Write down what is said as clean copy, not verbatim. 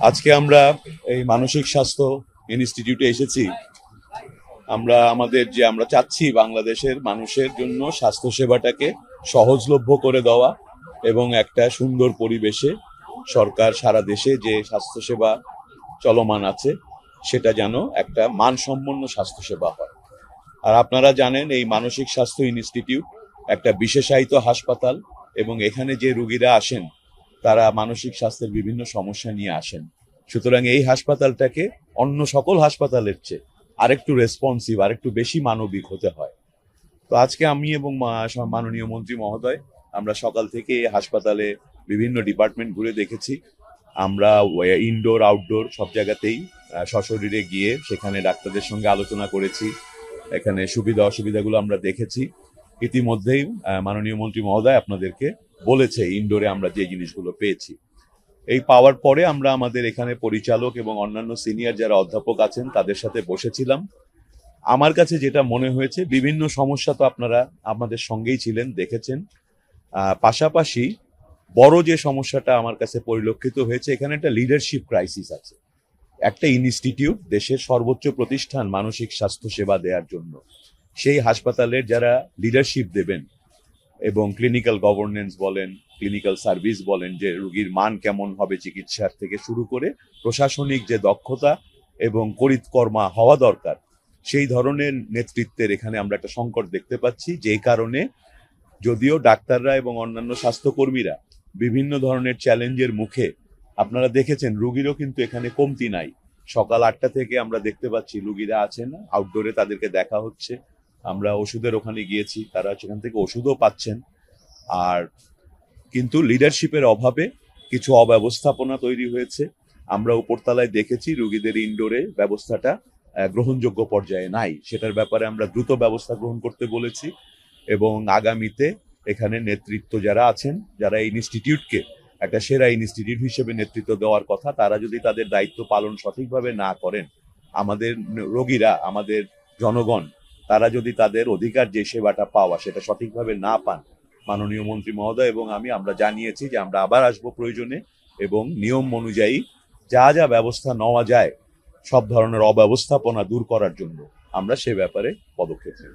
আজকে আমরা এই মানসিক স্বাস্থ্য ইনস্টিটিউটে এসেছি। আমরা চাচ্ছি বাংলাদেশের মানুষের জন্য স্বাস্থ্য সেবাটাকে সহজলভ্য করে দেওয়া এবং একটা সুন্দর পরিবেশে সরকার সারা দেশে যে স্বাস্থ্যসেবা চলমান আছে সেটা যেন একটা মানসম্পন্ন স্বাস্থ্যসেবা হয়। আর আপনারা জানেন এই মানসিক স্বাস্থ্য ইনস্টিটিউট একটা বিশেষায়িত হাসপাতাল এবং এখানে যে রোগীরা আসেন তারা মানসিক স্বাস্থ্যের বিভিন্ন সমস্যা নিয়ে আসেন। সুতরাং এই হাসপাতালটাকে অন্য সকল হাসপাতালের চেয়ে আরেকটু রেসপন্সিভ, আরেকটু বেশি মানবিক হতে হয়। তো আজকে আমি এবং মাননীয় মন্ত্রী মহোদয় আমরা সকাল থেকে এই হাসপাতালে বিভিন্ন ডিপার্টমেন্ট ঘুরে দেখেছি। আমরা ইনডোর আউটডোর সব জায়গাতেই সশরীরে গিয়ে সেখানে ডাক্তারদের সঙ্গে আলোচনা করেছি। এখানে সুবিধা অসুবিধাগুলো আমরা দেখেছি। ইতিমধ্যেই মাননীয় মন্ত্রী মহোদয় আপনাদেরকে বলেছে ইনডোরে আমরা যে জিনিসগুলো পেয়েছি। এই পাওয়ার পরে আমরা আমাদের এখানে পরিচালক এবং অন্যান্য সিনিয়র যারা অধ্যাপক আছেন তাদের সাথে বসেছিলাম। আমার কাছে যেটা মনে হয়েছে, বিভিন্ন সমস্যা তো আপনারা আমাদের সঙ্গেই ছিলেন, দেখেছেন। পাশাপাশি বড় যে সমস্যাটা আমার কাছে পরিলক্ষিত হয়েছে, এখানে একটা লিডারশিপ ক্রাইসিস আছে। একটা ইনস্টিটিউট, দেশের সর্বোচ্চ প্রতিষ্ঠান মানসিক স্বাস্থ্য সেবা দেওয়ার জন্য, সেই হাসপাতালের যারা লিডারশিপ দেবেন এবং ক্লিনিক্যাল গভর্নেন্স বলেন, ক্লিনিক্যাল সার্ভিস বলেন, যে রোগীর মান কেমন হবে চিকিৎসার থেকে শুরু করে প্রশাসনিক যে দক্ষতা এবং করিতকর্মা হওয়া দরকার, সেই ধরনের নেতৃত্বের এখানে আমরা একটা সংকট দেখতে পাচ্ছি। যেই কারণে যদিও ডাক্তাররা এবং অন্যান্য স্বাস্থ্যকর্মীরা বিভিন্ন ধরনের চ্যালেঞ্জের মুখে, আপনারা দেখেছেন রুগীরও কিন্তু এখানে কমতি নাই। সকাল 8টা থেকে আমরা দেখতে পাচ্ছি রুগীরা আছেন, আউটডোরে তাদেরকে দেখা হচ্ছে। আমরা ওষুধের ওখানে গিয়েছি, তারা সেখান থেকে ওষুধও পাচ্ছেন। আর কিন্তু লিডারশিপের অভাবে কিছু অব্যবস্থাপনা তৈরি হয়েছে। আমরা উপরতলায় দেখেছি রুগীদের ইনডোরে ব্যবস্থাটা গ্রহণযোগ্য পর্যায়ে নাই। সেটার ব্যাপারে আমরা দ্রুত ব্যবস্থা গ্রহণ করতে বলেছি এবং আগামীতে এখানে নেতৃত্ব যারা আছেন, যারা এই ইনস্টিটিউটকে একটা সেরা ইনস্টিটিউট হিসেবে নেতৃত্ব দেওয়ার কথা, তারা যদি তাদের দায়িত্ব পালন সঠিকভাবে না করেন, আমাদের রোগীরা, আমাদের জনগণ, তারা যদি তাদের অধিকার যে সেবাটা পাওয়া সেটা সঠিকভাবে না পান, মাননীয় মন্ত্রী মহোদয় এবং আমরা জানিয়েছি যে আমরা আবার আসবো প্রয়োজনে এবং নিয়ম অনুযায়ী যা যা ব্যবস্থা নেওয়া যায় সব ধরনের অব্যবস্থাপনা দূর করার জন্য আমরা সে ব্যাপারে পদক্ষেপ নেব।